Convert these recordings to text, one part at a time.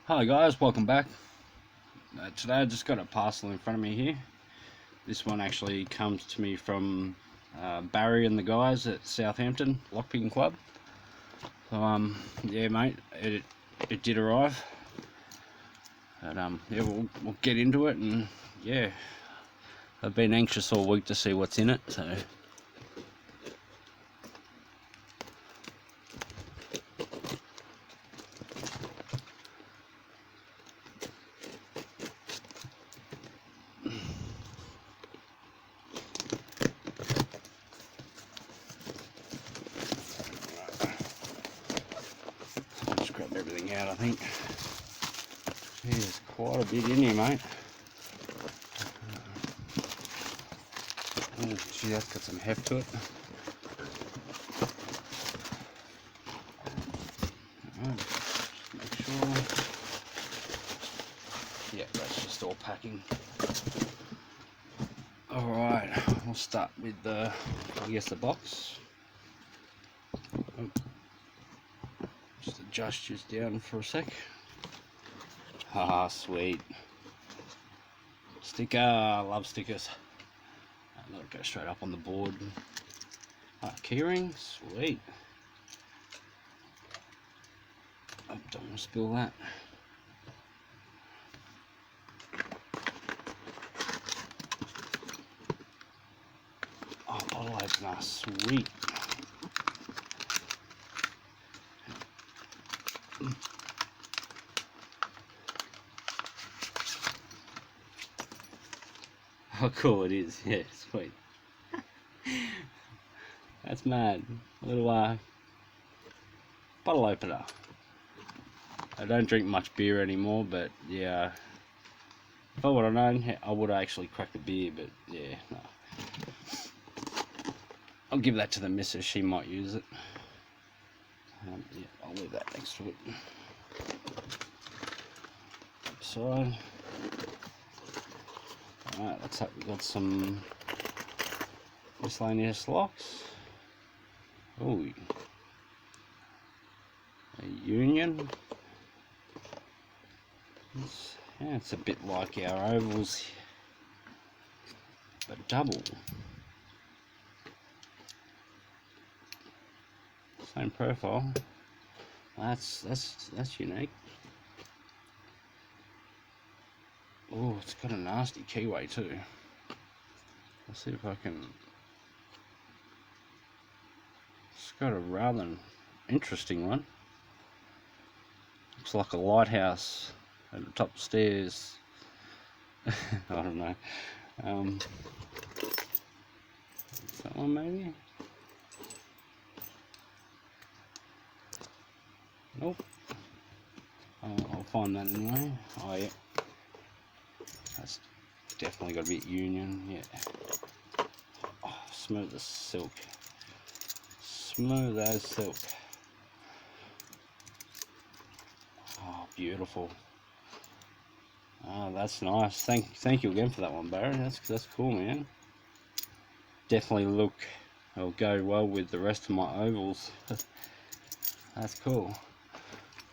Hello guys, welcome back. Today I just got a parcel in front of me here. This one actually comes to me from Barry and the guys at Southampton Lock Picking Club. So yeah mate, it did arrive. But yeah, we'll get into it, and yeah, I've been anxious all week to see what's in it, so I'll just grab everything out. I think there's quite a bit in here, mate. Oh gee, that's got some heft to it. Make sure. Yeah, that's just all packing. Alright, we'll start with the box. Just adjust yours down for a sec. Ah, sweet. Sticker, I love stickers. Let it go straight up on the board. Keyring, sweet. Oh, don't want to spill that. Oh, bottle opener, sweet. How cool it is, yeah, sweet. That's mad. A little bottle opener. I don't drink much beer anymore, but yeah, if I would have known, I would have actually cracked a beer, but yeah, no. I'll give that to the missus, she might use it. Yeah, I'll leave that next to it. So, alright, let's hope we've got some miscellaneous locks. Oh, a union. Yeah, it's a bit like our ovals, but double. Same profile. That's unique. Oh, it's got a nasty keyway too. Let's see if I can. It's got a rather interesting one. Looks like a lighthouse at the top stairs. I don't know. Is that one maybe? Nope. I'll find that anyway. Oh yeah. That's definitely got to be at Union. Yeah. Oh, smooth as silk. Smooth as silk. Oh, beautiful. Oh, that's nice. Thank you again for that one, Barry. That's cool, man. Definitely it'll go well with the rest of my ovals. That's cool.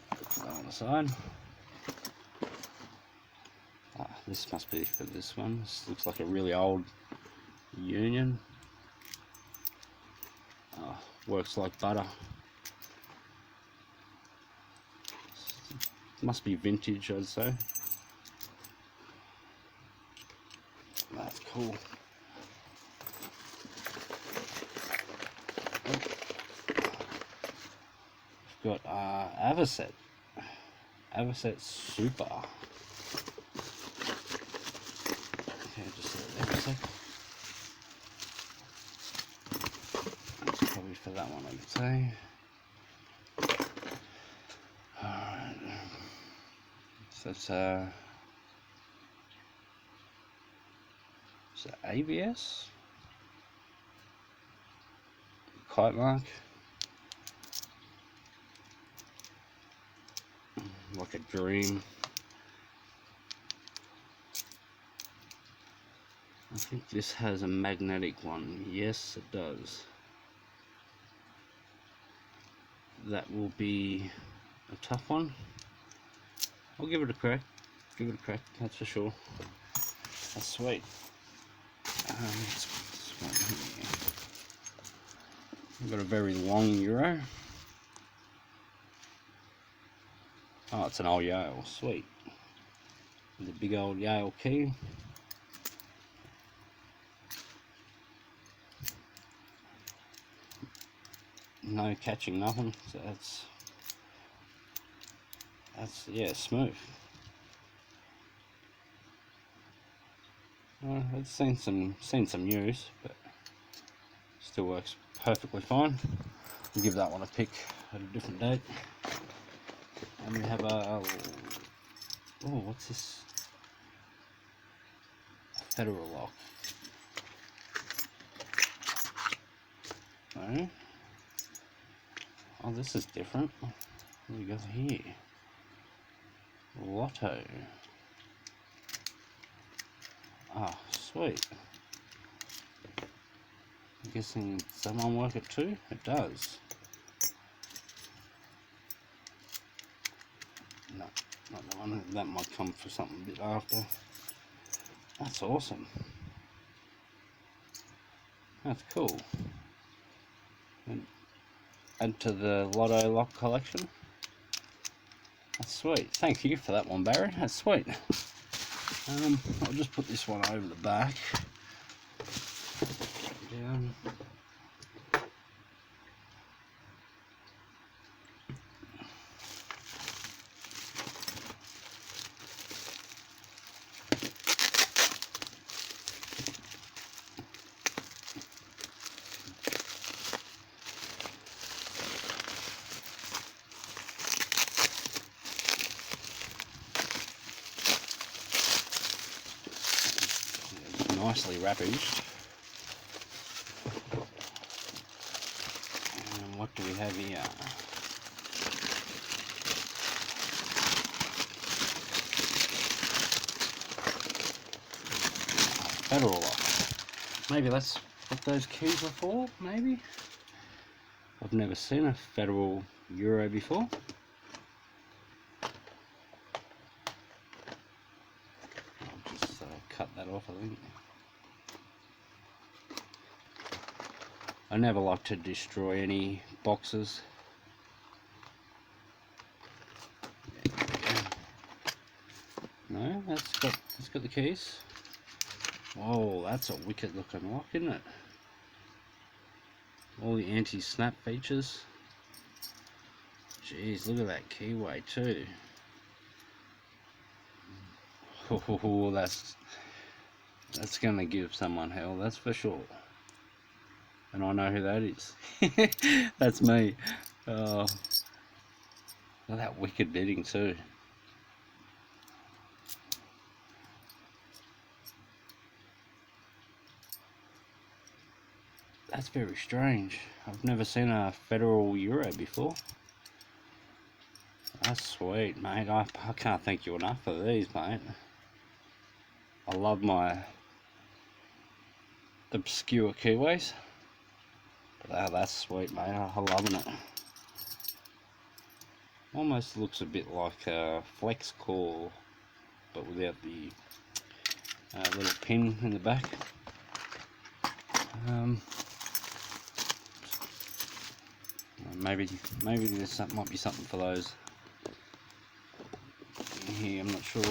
Put that on the side. This must be for this one. This looks like a really old Union. Works like butter. Must be vintage, I'd say. That's cool. We've got Avocet Super. Okay, just there a sec. That's probably for that one, I'd say. Alright. So it's is that ABS? Kite mark. Like a dream. I think this has a magnetic one. Yes, it does. That will be a tough one. I'll give it a crack. Give it a crack, that's for sure. That's sweet. This one here. I've got a very long euro. Oh, it's an old Yale, sweet. The big old Yale key. No catching, nothing. So that's yeah, smooth. It's seen some use, but still works perfectly fine. We'll give that one a pick at a different date. And we have a oh, what's this? A Federal lock. No. Oh, this is different. What do we got here? Lotto. Ah, sweet. I'm guessing someone work it too? It does. No, not the one. That might come for something a bit after. That's awesome. That's cool. And add to the Lotto lock collection. That's sweet. Thank you for that one, Barry. That's sweet. I'll just put this one over the back. Down. Nicely wrappaged. And what do we have here? Federal lock. Maybe that's what those keys are for, maybe? I've never seen a Federal Euro before. I'll just cut that off, I think. I never like to destroy any boxes. No, that's got the keys. Whoa, that's a wicked looking lock, isn't it? All the anti-snap features. Jeez, look at that keyway too. Oh, that's gonna give someone hell, that's for sure. And I know who that is. That's me. Oh, look at that wicked bidding too. That's very strange. I've never seen a Federal Euro before. That's sweet, mate. I can't thank you enough for these, mate. I love my obscure keyways. But that's sweet, mate. I'm loving it. Almost looks a bit like a flex core, but without the little pin in the back. Maybe this might be something for those in here. I'm not sure.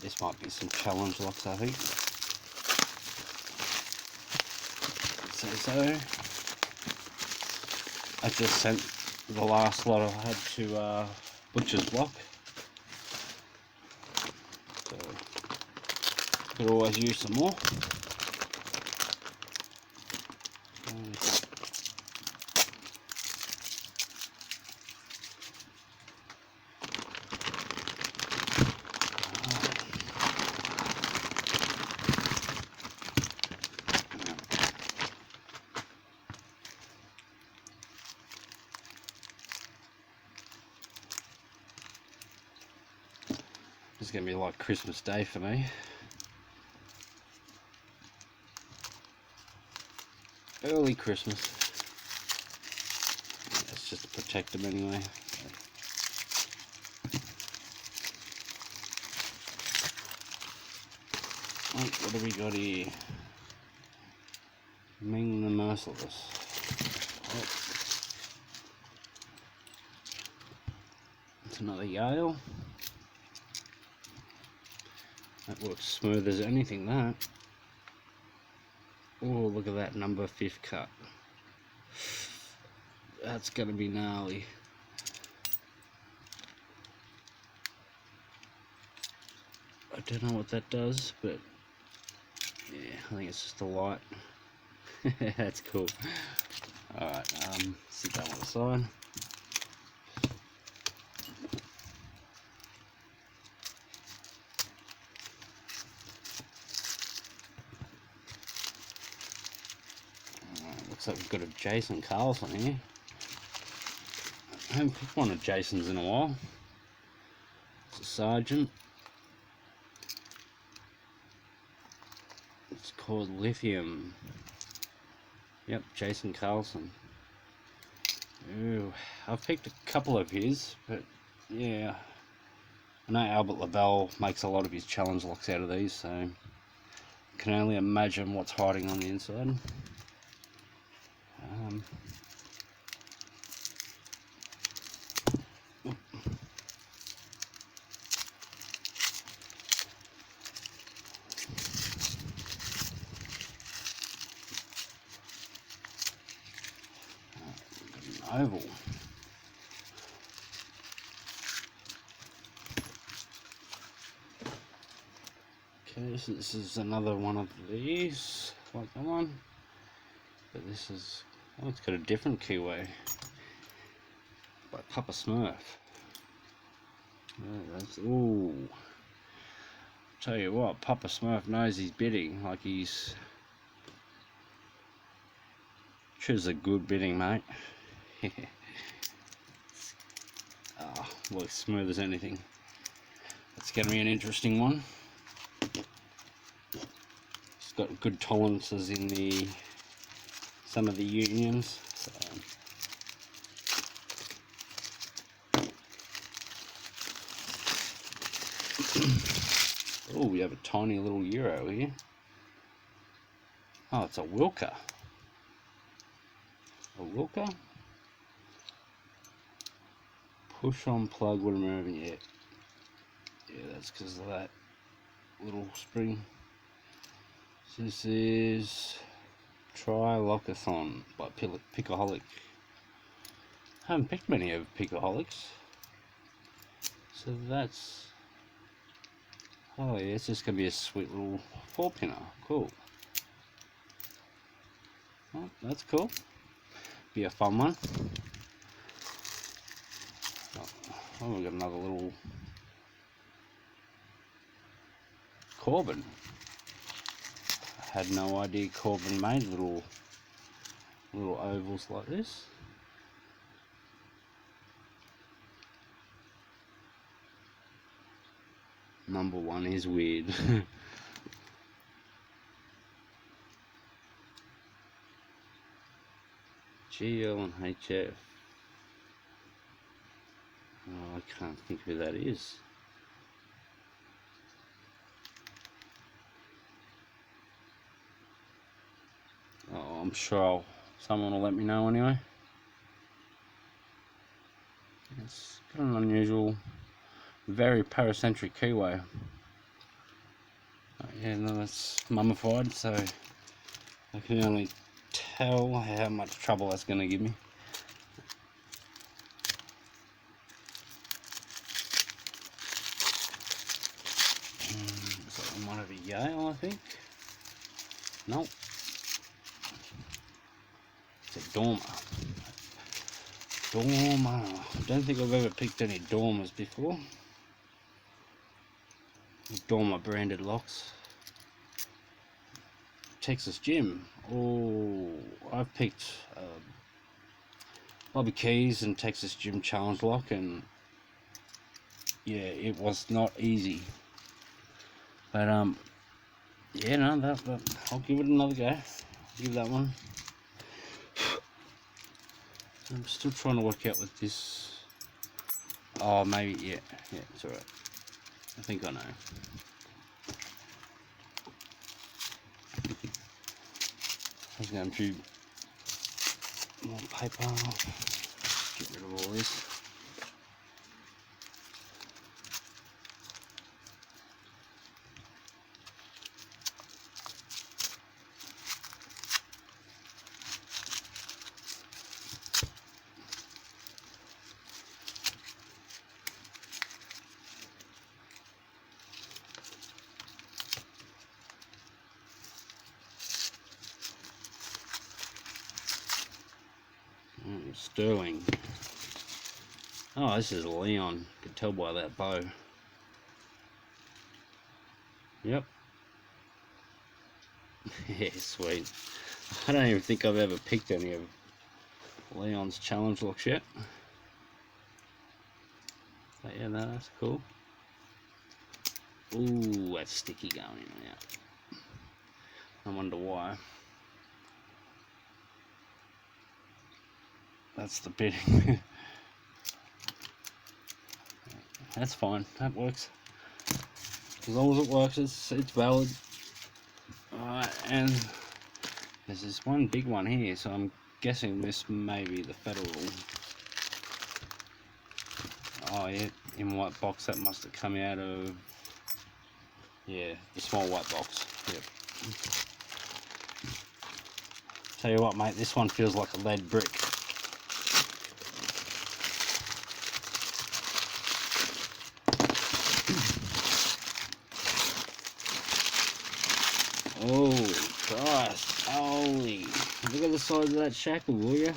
This might be some challenge locks, I think. So I just sent the last lot I had to Butcher's Block. So could always use some more. It's going to be like Christmas Day for me. early Christmas. It's just to protect them anyway. Oh, what have we got here? Ming the Merciless. Oh. It's another Yale. That looks smooth as anything, that. Oh, look at that number 5th cut. That's gonna be gnarly. I don't know what that does, but yeah, I think it's just a light. That's cool. Alright, sit that one aside. Looks like we've got a Jason Carlson here. I haven't picked one of Jason's in a while. It's a Sergeant. It's called Lithium. Yep, Jason Carlson. Ooh, I've picked a couple of his, but yeah. I know Albert Lavelle makes a lot of his challenge locks out of these, so I can only imagine what's hiding on the inside. Oval. Okay, so this is another one of these, like that one, but this is, oh, it's got a different keyway by Papa Smurf. Oh, that's, ooh, tell you what, Papa Smurf knows he's bidding, like he's, choose a good bidding, mate. Oh, looks smooth as anything. It's going to be an interesting one. It's got good tolerances in the some of the unions. So. Oh, we have a tiny little Euro here. Oh, it's a Wilka. A Wilka? Push on plug when removing it. Yeah, that's because of that little spring. So this is Tri-Lockathon by Pickaholic. I haven't picked many of Pickaholics. So that's, oh yeah, it's just going to be a sweet little 4-pinner. Cool. Oh, that's cool. Be a fun one. Oh, we've got another little Corbin. I had no idea Corbin made little ovals like this. Number 1 is weird. GL and HF. Oh, I can't think who that is. Oh, I'm sure someone will let me know anyway. It's got an unusual, very paracentric keyway. Oh, yeah, no, that's mummified, so I can only tell how much trouble that's going to give me. So I might have a Yale, I think. Nope. It's a Dormer. Dormer. I don't think I've ever picked any Dormers before. Dormer branded locks. Texas Gym. Oh, I've picked Bobby Keys and Texas Gym Challenge Lock, and yeah, it was not easy. But yeah, no, that I'll give it another go. Give that one I'm still trying to work out with this. Oh, maybe, yeah, it's alright. I think I know. I was going through more paper. Get rid of all this. Sterling. Oh, this is Leon. You can tell by that bow. Yep. Yeah, sweet. I don't even think I've ever picked any of Leon's challenge locks yet. But yeah, no, that's cool. Ooh, that's sticky going in and out. I wonder why. That's the bidding. That's fine, that works. As long as it works, it's valid. Alright, and there's this one big one here, so I'm guessing this may be the federal. Oh yeah, in white box, that must have come out of, yeah, the small white box. Yep. Tell you what, mate, this one feels like a lead brick. Oh Christ, holy, look at the size of that shackle, will you?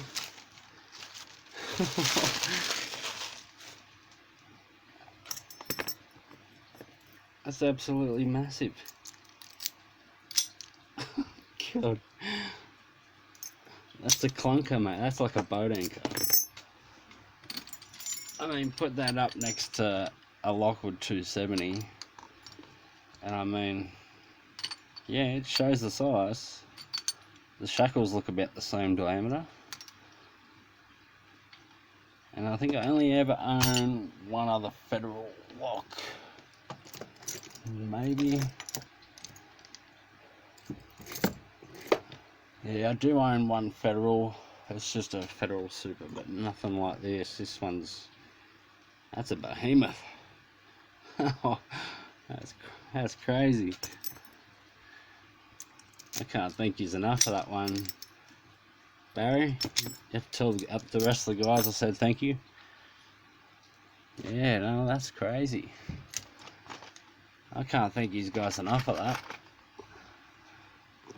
That's absolutely massive. God. That's the clunker, mate. That's like a boat anchor. I mean, put that up next to a Lockwood 270. And I mean, yeah, it shows the size. The shackles look about the same diameter. And I think I only ever own one other federal lock. Maybe. Yeah, I do own one federal. It's just a federal super, but nothing like this. This one's, that's a behemoth. that's crazy. I can't thank you enough for that one, Barry. You have to tell the rest of the guys I said thank you. Yeah, no, that's crazy. I can't thank you guys enough for that.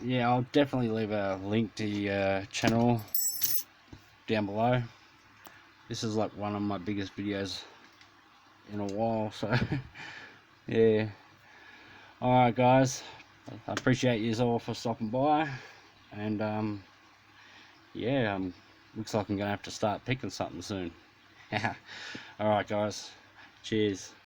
Yeah, I'll definitely leave a link to the channel down below. This is like one of my biggest videos in a while, so yeah. Alright guys, I appreciate you all for stopping by, and yeah, looks like I'm gonna have to start picking something soon. Alright guys, cheers.